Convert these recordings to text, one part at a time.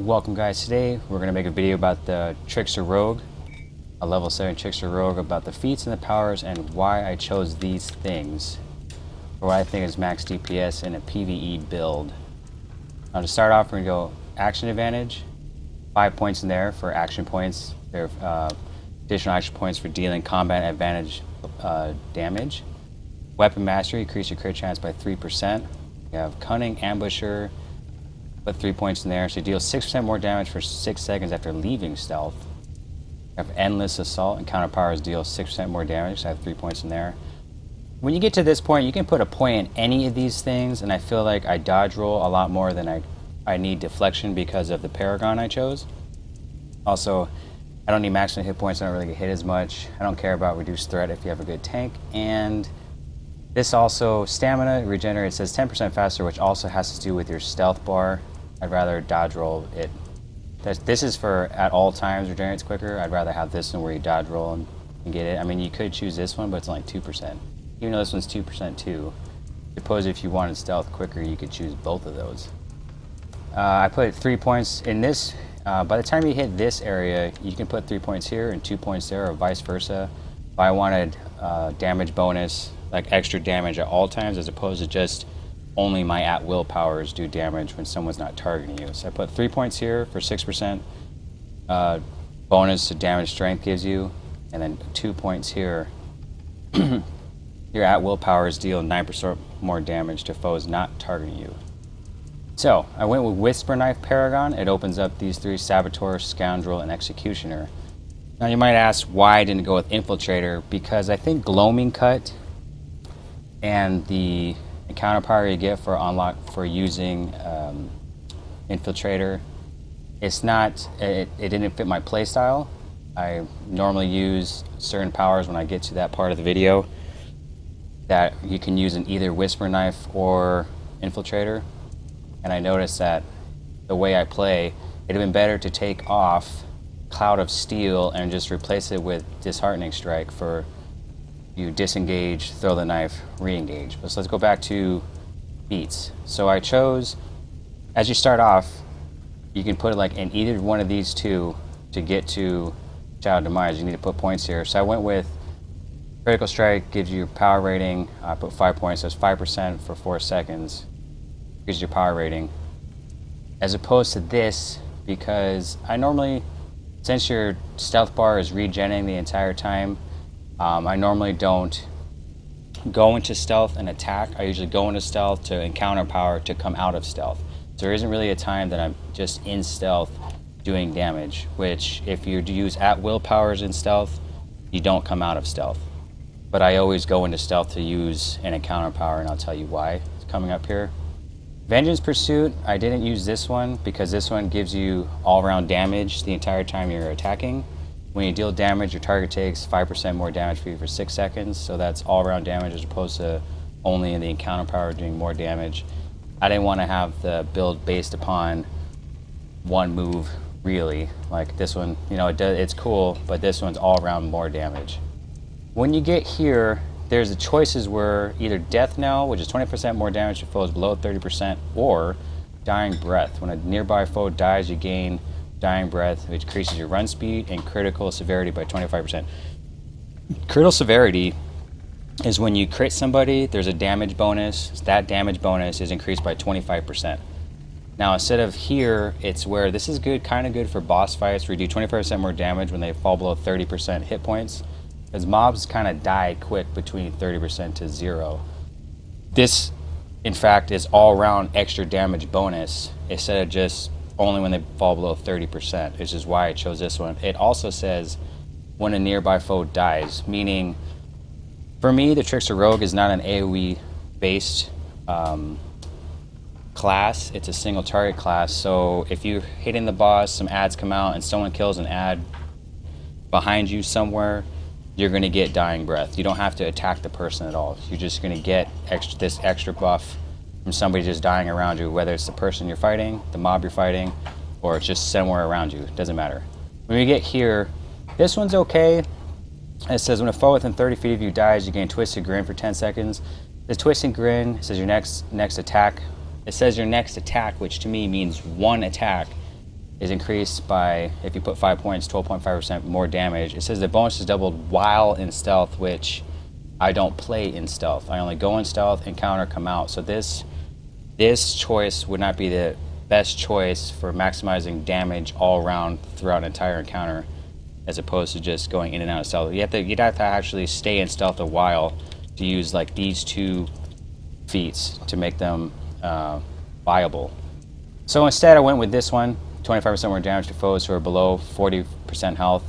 Welcome guys, today we're going to make a video about the Trickster Rogue, a level 7 Trickster Rogue, about the feats and the powers and why I chose these things for what I think is max DPS in a PVE build. Now to start off, we're going to go action advantage, 5 points in there for action points. There are additional action points for dealing combat advantage damage. Weapon mastery, increase your crit chance by 3%. You have cunning, ambusher, put 3 points in there, so you deal 6% more damage for 6 seconds after leaving stealth. You have endless assault, and counter powers deal 6% more damage, so I have 3 points in there. When you get to this point, you can put a point in any of these things, and I feel like I dodge roll a lot more than I need deflection because of the Paragon I chose. Also, I don't need maximum hit points, I don't really get hit as much. I don't care about reduced threat if you have a good tank, and this also, stamina regenerates, says 10% faster, which also has to do with your stealth bar. I'd rather dodge roll it. This is for at all times regenerates quicker. I'd rather have this one where you dodge roll and get it. I mean, you could choose this one, but it's only 2%. Even though this one's 2% too. Suppose if you wanted stealth quicker, you could choose both of those. I put 3 points in this. By the time you hit this area, you can put 3 points here and 2 points there, or vice versa. If I wanted damage bonus, like extra damage at all times, as opposed to just only my at-will powers do damage when someone's not targeting you. So I put 3 points here for 6% bonus to damage strength gives you, and then 2 points here. Your at-will powers deal 9% more damage to foes not targeting you. So I went with Whisper Knife Paragon. It opens up these three: Saboteur, Scoundrel, and Executioner. Now you might ask why I didn't go with Infiltrator, because I think Gloaming Cut and the encounter power you get for unlock for using Infiltrator, it didn't fit my playstyle. I normally use certain powers when I get to that part of the video that you can use in either Whisper Knife or Infiltrator, and I noticed that the way I play, it'd have been better to take off Cloud of Steel and just replace it with Disheartening Strike for you disengage, throw the knife, re-engage. But so let's go back to beats. So I chose, as you start off, you can put it like in either one of these two to get to Shadow Demise. You need to put points here. So I went with Critical Strike, gives you power rating. I put 5 points, so it's 5% for 4 seconds. Gives you power rating. As opposed to this, because I normally, since your stealth bar is regenerating the entire time, I normally don't go into stealth and attack. I usually go into stealth to encounter power to come out of stealth. So there isn't really a time that I'm just in stealth doing damage, which if you use at-will powers in stealth, you don't come out of stealth. But I always go into stealth to use an encounter power, and I'll tell you why. It's coming up here. Vengeance Pursuit, I didn't use this one because this one gives you all-around damage the entire time you're attacking. When you deal damage, your target takes 5% more damage for you for 6 seconds, so that's all-around damage as opposed to only in the encounter power doing more damage. I didn't want to have the build based upon one move, really. Like this one, you know, it's cool, but this one's all-around more damage. When you get here, there's the choices where either Death Knell, which is 20% more damage to foes below 30%, or Dying Breath. When a nearby foe dies, you gain Dying Breath, which increases your run speed and critical severity by 25%. Critical severity is when you crit somebody, there's a damage bonus. That damage bonus is increased by 25%. Now instead of here, it's where this is good, kind of good for boss fights where you do 25% more damage when they fall below 30% hit points, because mobs kind of die quick between 30% to 0. This, in fact, is all-around extra damage bonus instead of just only when they fall below 30%, which is why I chose this one. It also says when a nearby foe dies, meaning for me, the Trickster Rogue is not an AoE-based class. It's a single target class, so if you're hitting the boss, some ads come out, and someone kills an ad behind you somewhere, you're going to get Dying Breath. You don't have to attack the person at all. You're just going to get this extra buff from somebody just dying around you, whether it's the person you're fighting, the mob you're fighting, or it's just somewhere around you. It doesn't matter. When you get here, this one's okay. It says when a foe within 30 feet of you dies, you gain Twisted Grin for 10 seconds. The Twisted Grin says your next attack. It says your next attack, which to me means one attack is increased by, if you put 5 points, 12.5% more damage. It says the bonus is doubled while in stealth, which I don't play in stealth. I only go in stealth, encounter, come out. So this choice would not be the best choice for maximizing damage all around throughout an entire encounter, as opposed to just going in and out of stealth. You'd have to actually stay in stealth a while to use like these 2 feats to make them viable. So instead I went with this one, 25% more damage to foes who are below 40% health.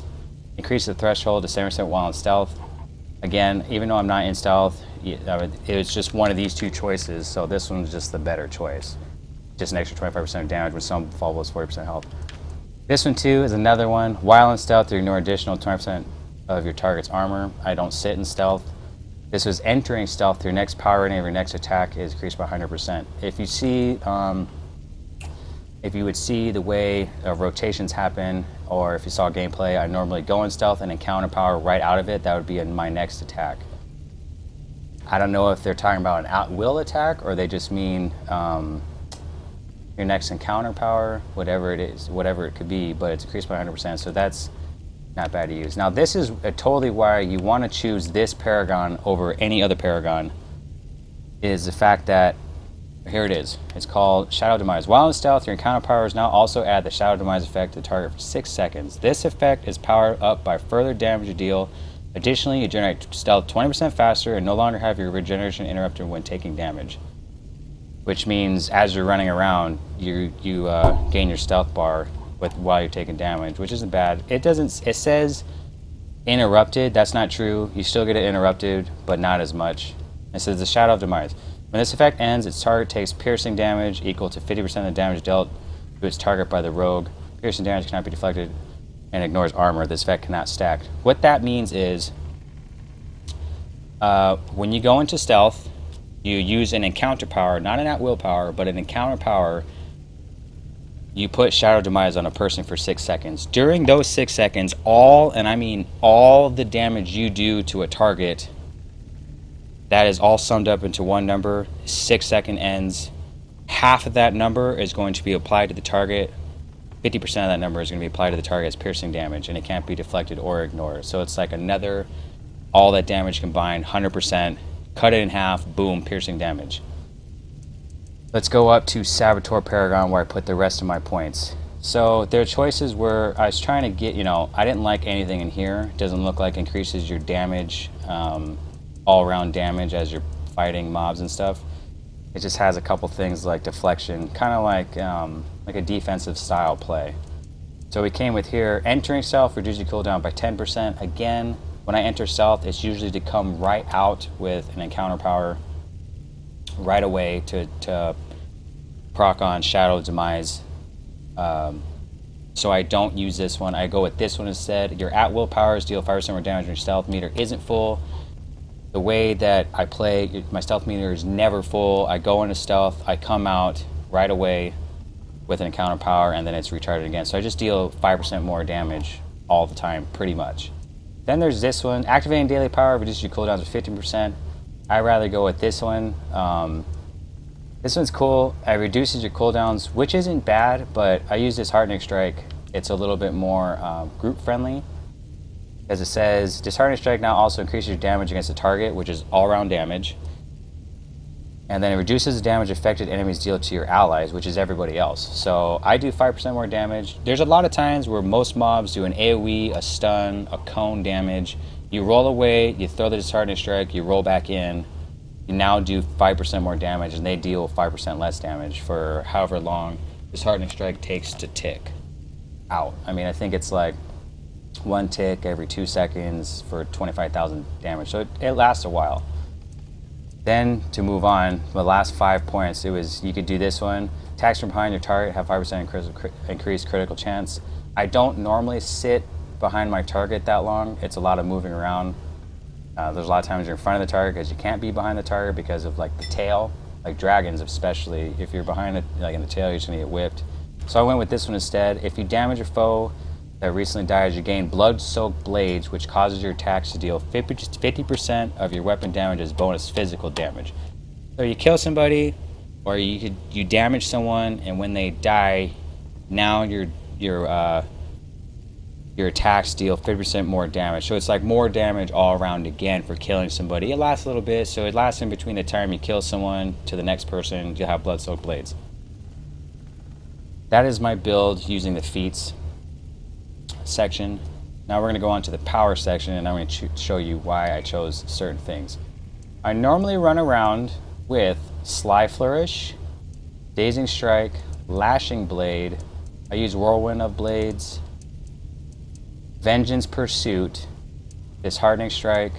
Increase the threshold to 7% while in stealth. Again, even though I'm not in stealth, it was just one of these 2 choices, so this one's just the better choice. Just an extra 25% of damage when some fall below 40% health. This one too is another one. While in stealth, you ignore additional 20% of your target's armor. I don't sit in stealth. This was entering stealth. Your next power rating of your next attack is increased by 100%. If you see, if you would see the way rotations happen, or if you saw gameplay, I normally go in stealth and encounter power right out of it. That would be in my next attack. I don't know if they're talking about an at-will attack, or they just mean your next encounter power, whatever it is, whatever it could be, but it's increased by 100%, so that's not bad to use. Now this is totally why you want to choose this Paragon over any other Paragon, is the fact that, here it is, it's called Shadow Demise. While in stealth, your encounter powers now also add the Shadow Demise effect to the target for 6 seconds. This effect is powered up by further damage you deal. Additionally, you generate stealth 20% faster and no longer have your regeneration interrupted when taking damage. Which means as you're running around, you gain your stealth bar while you're taking damage, which isn't bad. It says interrupted. That's not true. You still get it interrupted, but not as much. It says the Shadow of Demise. When this effect ends, its target takes piercing damage equal to 50% of the damage dealt to its target by the rogue. Piercing damage cannot be deflected and ignores armor. This effect cannot stack. What that means is when you go into stealth, you use an encounter power, not an at-will power, but an encounter power. You put Shadow Demise on a person for 6 seconds. During those 6 seconds, all, and I mean all, the damage you do to a target, that is all summed up into one number. 6 second ends. Half of that number is going to be applied to the target. 50% of that number is going to be applied to the target as piercing damage, and it can't be deflected or ignored. So it's like another, all that damage combined, 100%. Cut it in half, boom, piercing damage. Let's go up to Saboteur Paragon, where I put the rest of my points. So their choices were, I was trying to get, I didn't like anything in here. It doesn't look like increases your damage, all around damage as you're fighting mobs and stuff. It just has a couple things like deflection, kind of like a defensive style play. So we came with here, entering stealth, reduce your cooldown by 10%. Again, when I enter stealth, it's usually to come right out with an encounter power right away to proc on Shadow Demise. So I don't use this one. I go with this one instead. Your at-will powers deal 5% more damage when your stealth meter isn't full. The way that I play, my stealth meter is never full. I go into stealth, I come out right away with an encounter power, and then it's recharged again. So I just deal 5% more damage all the time, pretty much. Then there's this one, activating daily power reduces your cooldowns to 15%. I'd rather go with this one. This one's cool. It reduces your cooldowns, which isn't bad, but I use this Hardening Strike. It's a little bit more group friendly. As it says, Disheartening Strike now also increases your damage against the target, which is all-around damage. And then it reduces the damage affected enemies deal to your allies, which is everybody else. So I do 5% more damage. There's a lot of times where most mobs do an AoE, a stun, a cone damage. You roll away, you throw the Disheartening Strike, you roll back in. You now do 5% more damage, and they deal 5% less damage for however long Disheartening Strike takes to tick out. I mean, I think it's like 1 tick every 2 seconds for 25,000 damage. So it lasts a while. Then, to move on, the last 5 points, it was, you could do this one. Attacks from behind your target have 5% increased critical chance. I don't normally sit behind my target that long. It's a lot of moving around. There's a lot of times you're in front of the target because you can't be behind the target because of like the tail. Like dragons especially, if you're behind it, like in the tail, you're just gonna get whipped. So I went with this one instead. If you damage a foe that recently died, you gain blood-soaked blades, which causes your attacks to deal 50% of your weapon damage as bonus physical damage. So you kill somebody, or you damage someone, and when they die, now your your attacks deal 50% more damage. So it's like more damage all around again for killing somebody. It lasts a little bit, so it lasts in between the time you kill someone to the next person. You'll have blood-soaked blades. That is my build using the feats section. Now we're going to go on to the power section, and I'm going to show you why I chose certain things. I normally run around with Sly Flourish, Dazing Strike, Lashing Blade. I use Whirlwind of Blades, Vengeance Pursuit, Disheartening Strike,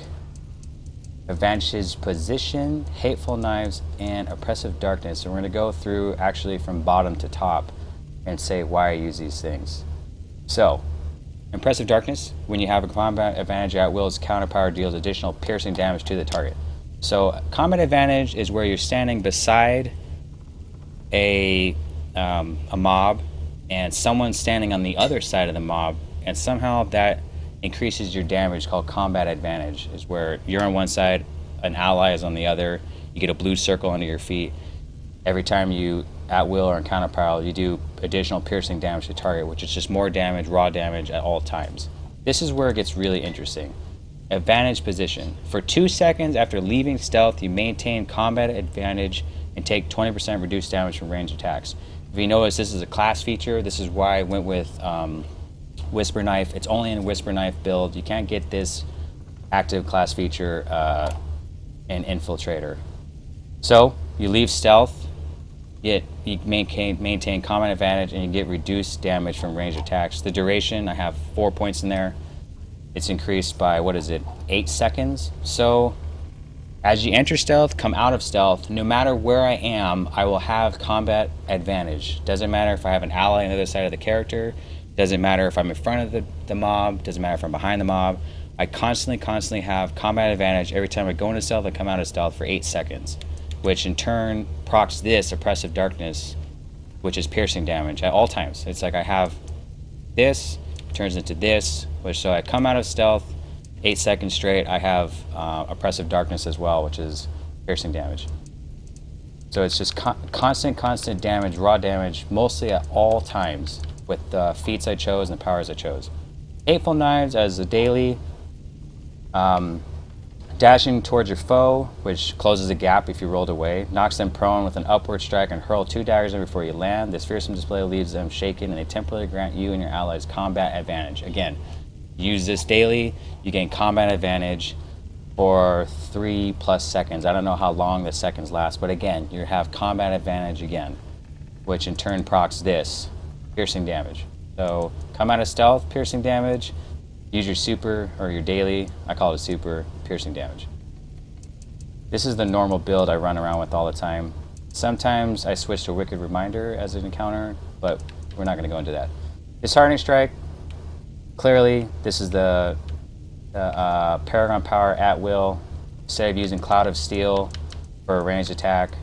Advantageous Position, Hateful Knives, and Oppressive Darkness. So we're going to go through actually from bottom to top and say why I use these things. So, Impressive Darkness, when you have a combat advantage at will, its counter power deals additional piercing damage to the target. So combat advantage is where you're standing beside a mob and someone's standing on the other side of the mob, and somehow that increases your damage, called combat advantage, is where you're on one side, an ally is on the other, you get a blue circle under your feet. Every time you at will or encounter power, you do additional piercing damage to target, which is just more damage, raw damage at all times. This is where it gets really interesting. Advantage position. For 2 seconds after leaving stealth, you maintain combat advantage and take 20% reduced damage from ranged attacks. If you notice, this is a class feature. This is why I went with Whisper Knife. It's only in Whisper Knife build. You can't get this active class feature in Infiltrator. So you leave stealth, yet you maintain combat advantage, and you get reduced damage from ranged attacks. The duration, I have 4 points in there. It's increased by, 8 seconds. So as you enter stealth, come out of stealth, no matter where I am, I will have combat advantage. Doesn't matter if I have an ally on the other side of the character. Doesn't matter if I'm in front of the mob. Doesn't matter if I'm behind the mob. I constantly have combat advantage every time I go into stealth and come out of stealth for 8 seconds, which in turn procs this Oppressive Darkness, which is piercing damage at all times. It's like I have this, turns into this, which, so I come out of stealth, 8 seconds straight, I have Oppressive Darkness as well, which is piercing damage. So it's just constant damage, raw damage, mostly at all times, with the feats I chose and the powers I chose. Hateful Knives as a daily, dashing towards your foe, which closes a gap if you rolled away, knocks them prone with an upward strike and hurl 2 daggers in before you land. This fearsome display leaves them shaken, and they temporarily grant you and your allies combat advantage. Again, use this daily, you gain combat advantage for 3+ seconds. I don't know how long the seconds last, but again, you have combat advantage again, which in turn procs this, piercing damage. So come out of stealth, piercing damage, use your super or your daily, I call it super, piercing damage. This is the normal build I run around with all the time. Sometimes I switch to Wicked Reminder as an encounter, but we're not going to go into that. Disheartening Strike, clearly this is the Paragon Power at will. Instead of using Cloud of Steel for a ranged attack,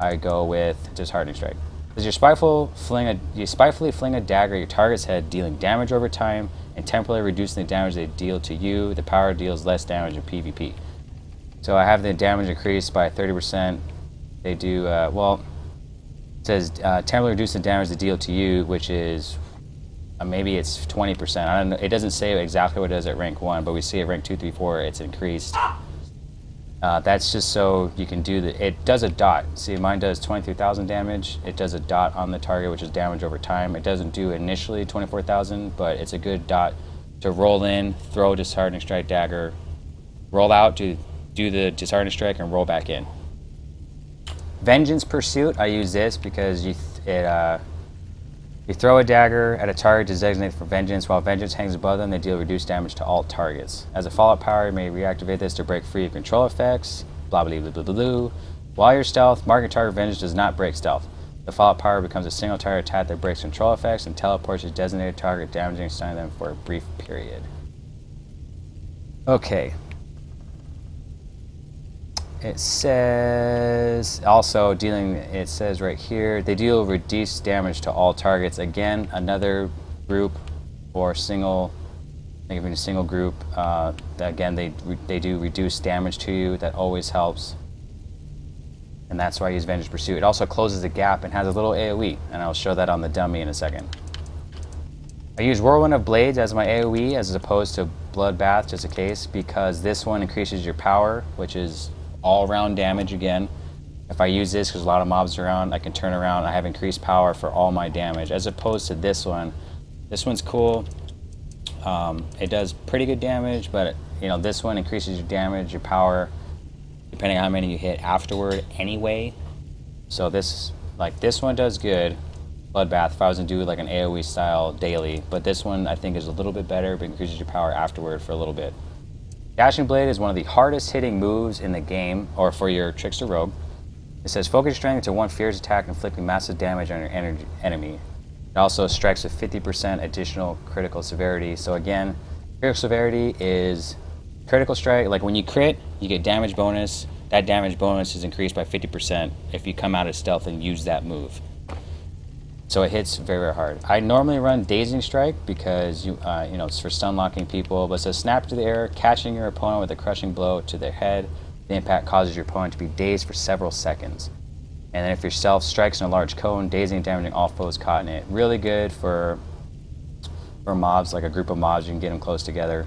I go with Disheartening Strike. As you spitefully fling a dagger at your target's head, dealing damage over time and temporarily reducing the damage they deal to you. The power deals less damage in PvP. So I have the damage increased by 30%. They do, well, it says temporarily reduce the damage they deal to you, which is maybe it's 20%. I don't know. It doesn't say exactly what it does at rank 1, but we see at rank 2, 3, 4, it's increased. That's just so you can do the, it does a dot. See, mine does 23,000 damage. It does a dot on the target, which is damage over time. It doesn't do initially 24,000, but it's a good dot to roll in, throw Disheartening Strike dagger, roll out, do the Disheartening Strike, and roll back in. Vengeance Pursuit, I use this because you throw a dagger at a target designated for vengeance. While vengeance hangs above them, they deal reduced damage to all targets. As a follow-up power, you may reactivate this to break free of control effects. Blah blah blah blah blah blah. While you're stealth, mark your target vengeance does not break stealth. The follow-up power becomes a single target attack that breaks control effects and teleports your designated target, damaging and stunning them for a brief period. Okay. It says also dealing, it says right here, they deal reduced damage to all targets. Again, another group or single, think of it as a single group, that again, they do reduce damage to you. That always helps. And that's why I use Vengeance Pursuit. It also closes the gap and has a little AoE, and I'll show that on the dummy in a second. I use Whirlwind of Blades as my AoE as opposed to Bloodbath, just in case, because this one increases your power, which is all-round damage again. If I use this, because a lot of mobs are around, I can turn around, I have increased power for all my damage, as opposed to this one. This one's cool. It does pretty good damage, but you know, this one increases your damage, your power, depending on how many you hit afterward anyway. So this one does good. Bloodbath, if I was to do like an AoE style daily, but this one I think is a little bit better, but increases your power afterward for a little bit. Dashing Blade is one of the hardest hitting moves in the game, or for your Trickster Rogue. It says focus strength to one fierce attack, inflicting massive damage on your enemy. It also strikes with 50% additional critical severity. So again, critical severity is critical strike. Like when you crit, you get damage bonus. That damage bonus is increased by 50% if you come out of stealth and use that move. So it hits very, very hard. I normally run Dazing Strike because you know, it's for stun locking people. But it says snap to the air, catching your opponent with a crushing blow to their head. The impact causes your opponent to be dazed for several seconds. And then if your stealth strikes in a large cone, dazing and damaging all foes caught in it. Really good for mobs, like a group of mobs. You can get them close together.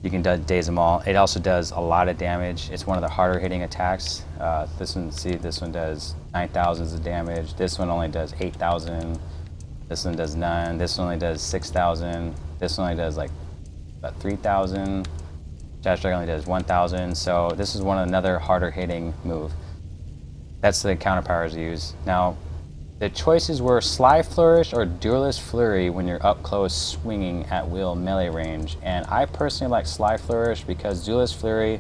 You can daze them all. It also does a lot of damage. It's one of the harder hitting attacks. This one does 9,000 of damage. This one only does 8,000. This one does none. This one only does 6,000. This one only does like about 3,000. Shadow Strike only does 1,000. So this is another harder hitting move. That's the counter powers you use. Now, the choices were Sly Flourish or Duelist Flurry when you're up close swinging at will melee range. And I personally like Sly Flourish because Duelist Flurry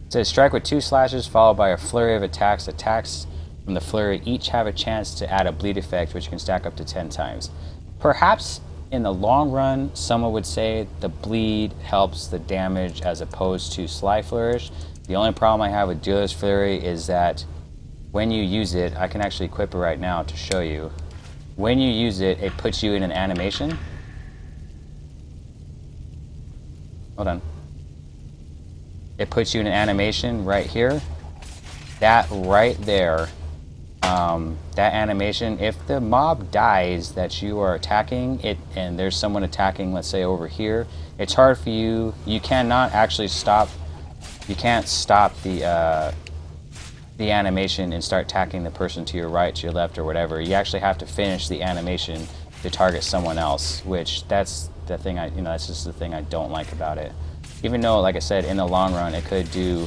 says strike with 2 slashes followed by a flurry of attacks. Attacks from the flurry each have a chance to add a bleed effect, which can stack up to 10 times. Perhaps in the long run, someone would say the bleed helps the damage as opposed to Sly Flourish. The only problem I have with Duelist Flurry is that when you use it, I can actually equip it right now to show you. When you use it, it puts you in an animation. Hold on. It puts you in an animation right here. That right there, that animation, if the mob dies that you are attacking it and there's someone attacking, let's say over here, it's hard for you. You cannot actually stop. You can't stop the animation and start attacking the person to your right, to your left, or whatever. You actually have to finish the animation to target someone else, which that's the thing that's just the thing I don't like about it. Even though, like I said, in the long run, it could do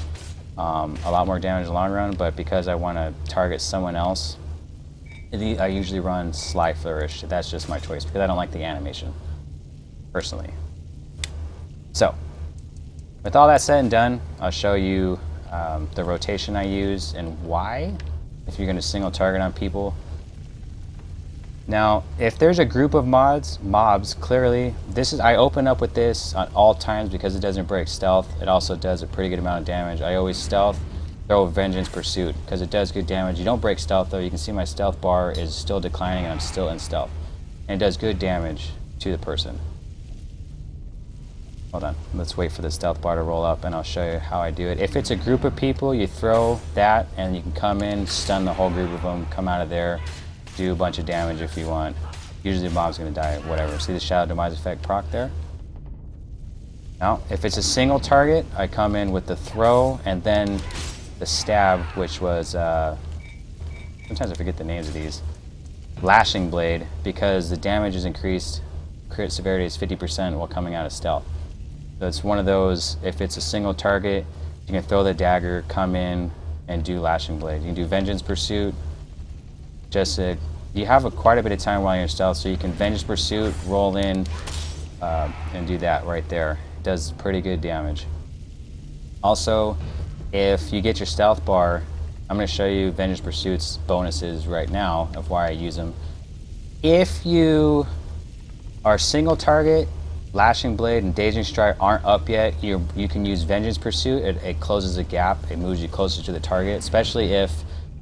a lot more damage in the long run, but because I want to target someone else, I usually run Sly Flourish. That's just my choice because I don't like the animation, personally. So, with all that said and done, I'll show you the rotation I use and why, if you're going to single target on people. Now, if there's a group of mobs, clearly, I open up with this at all times because it doesn't break stealth. It also does a pretty good amount of damage. I always stealth, throw Vengeance Pursuit because it does good damage. You don't break stealth though. You can see my stealth bar is still declining and I'm still in stealth. And it does good damage to the person. Hold on, let's wait for the stealth bar to roll up and I'll show you how I do it. If it's a group of people, you throw that and you can come in, stun the whole group of them, come out of there, do a bunch of damage if you want. Usually the mob's gonna die, whatever. See the Shadow Demise effect proc there? Now, if it's a single target, I come in with the throw and then the stab, which was, sometimes I forget the names of these. Lashing Blade, because the damage is increased, crit severity is 50% while coming out of stealth. So it's one of those, if it's a single target, you can throw the dagger, come in, and do Lashing Blade. You can do Vengeance Pursuit. You have quite a bit of time while you're in stealth, so you can Vengeance Pursuit, roll in, and do that right there. It does pretty good damage. Also, if you get your stealth bar, I'm going to show you Vengeance Pursuit's bonuses right now of why I use them. If you are single target, Lashing Blade and Dazing Strike aren't up yet, you can use Vengeance Pursuit. It closes a gap. It moves you closer to the target, especially if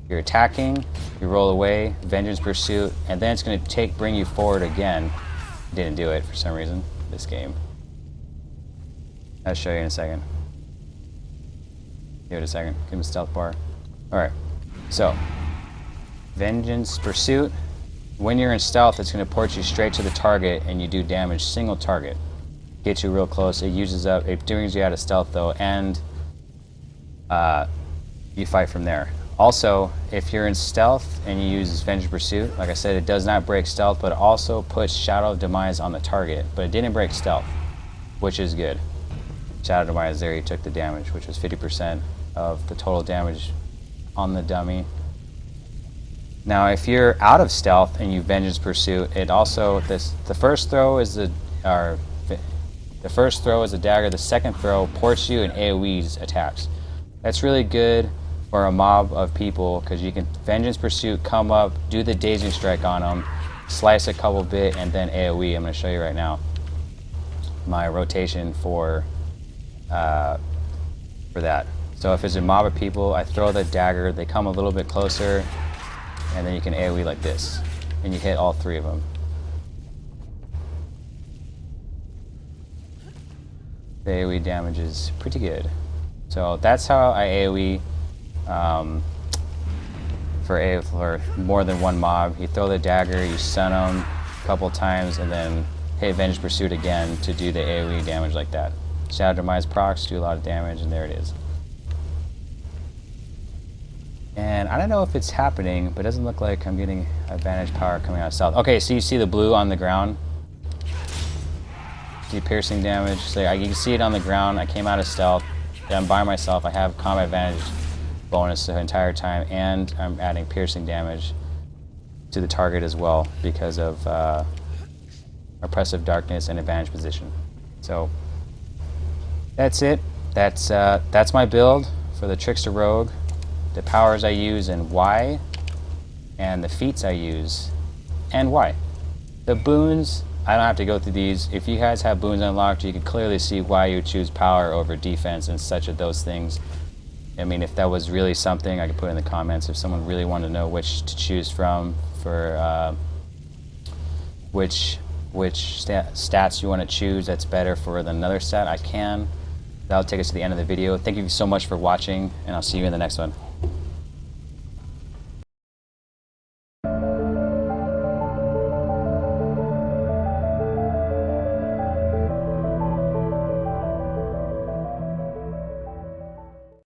you're attacking, you roll away, Vengeance Pursuit, and then it's going to bring you forward again. Didn't do it for some reason, this game. I'll show you in a second. Give it a second. Give him a stealth bar. Alright, so Vengeance Pursuit, when you're in stealth, it's going to port you straight to the target, and you do damage single target. Get you real close. It uses up. It brings you out of stealth though, and you fight from there. Also, if you're in stealth and you use Vengeance Pursuit, like I said, it does not break stealth, but it also puts Shadow of Demise on the target. But it didn't break stealth, which is good. Shadow of Demise there, you took the damage, which was 50% of the total damage on the dummy. Now, if you're out of stealth and you Vengeance Pursuit, it also the first throw is the first throw is a dagger. The second throw ports you and AoEs attacks. That's really good for a mob of people because you can Vengeance Pursuit, come up, do the dazing strike on them, slice a couple bit, and then AoE. I'm going to show you right now my rotation for that. So if it's a mob of people, I throw the dagger, they come a little bit closer, and then you can AoE like this, and you hit all three of them. The AoE damage is pretty good. So that's how I AoE for more than one mob. You throw the dagger, you stun them a couple times, and then hit Vengeance Pursuit again to do the AoE damage like that. Shadow Demise procs do a lot of damage, and there it is. And I don't know if it's happening, but it doesn't look like I'm getting advantage power coming out of stealth. Okay, so you see the blue on the ground? See piercing damage? So you can see it on the ground. I came out of stealth. I'm by myself. I have combat advantage bonus the entire time, and I'm adding piercing damage to the target as well because of oppressive darkness and advantage position. So that's it. That's my build for the Trickster Rogue. The powers I use and why, and the feats I use and why. The boons, I don't have to go through these. If you guys have boons unlocked, you can clearly see why you choose power over defense and such of those things. I mean, if that was really something, I could put it in the comments. If someone really wanted to know which to choose from for which stats you want to choose that's better for another stat, I can. That'll take us to the end of the video. Thank you so much for watching, and I'll see you in the next one.